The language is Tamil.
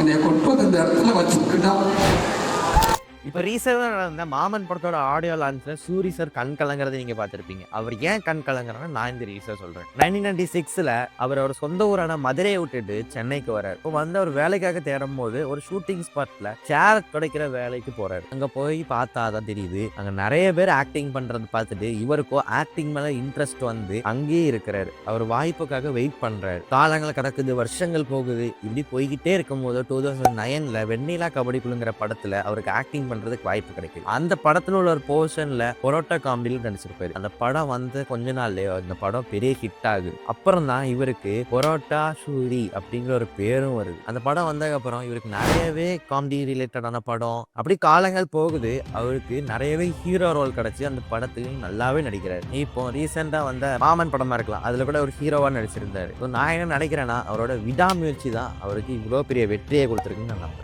என்னை கொண்டு வந்து இந்த இடத்துல வச்சுக்கிட்டா. இப்போ ரீசெண்டாக நடந்த மாமன் படத்தோட ஆடியோ லான்ச்சில் சூரி சார் கண் கலங்குறதை நீங்கள் பார்த்துருப்பீங்க. அவர் ஏன் கண் கலங்குறாருன்னா நான் இந்த ரீசன் சொல்கிறேன். 1996 அவர் சொந்த ஊரான மதுரையை விட்டுட்டு சென்னைக்கு வர்றாரு. இப்போ வந்து அவர் வேலைக்காக தேடும் போது ஒரு ஷூட்டிங் ஸ்பாட்டில் சேர் துடைக்கிற வேலைக்கு போகிறாரு. அங்கே போய் பார்த்தா தான் தெரியுது அங்கே நிறைய பேர் ஆக்டிங் பண்ணுறது பார்த்துட்டு இவருக்கும் ஆக்டிங் மேலே இன்ட்ரெஸ்ட் வந்து அங்கேயே இருக்கிறாரு. அவர் வாய்ப்புக்காக வெயிட் பண்ணுறாரு. காலங்கள் கிடக்குது, வருஷங்கள் போகுது. இப்படி போய்கிட்டே இருக்கும்போது 2009 வெண்ணிலா கபடி குழுங்கிற படத்தில் அவருக்கு ஆக்டிங் பண்றதுக்கு வாய்ப்பு கிடைக்குது. அந்த படத்துல உள்ள ஒரு போர்ஷன்ல பரோட்டா காமெடியில் நடிச்சிருப்பாரு. அந்த படம் வந்து கொஞ்ச நாள்லயே அந்த படம் பெரிய ஹிட் ஆகுது. அப்புறம் தான் இவருக்கு பரோட்டா சூரி அப்படிங்கிற ஒரு பேரும் வருது. அந்த படம் வந்ததுக்கு அப்புறம் இவருக்கு நிறையவே காமெடி ரிலேட்டடான படம் அப்படி காலங்கள் போகுது. அவருக்கு நிறையவே ஹீரோ ரோல் கிடைச்சி அந்த படத்துக்கு நல்லாவே நடிக்கிறாரு. இப்போ ரீசெண்டா வந்த மாமன் படமா இருக்கலாம், அதுல கூட ஒரு ஹீரோவா நடிச்சிருந்தாரு. நான் என்ன நினைக்கிறேன்னா அவரோட விடாமுயற்சி தான் அவருக்கு இவ்வளவு பெரிய வெற்றியை கொடுத்துருக்குன்னு நான் நம்புறேன்.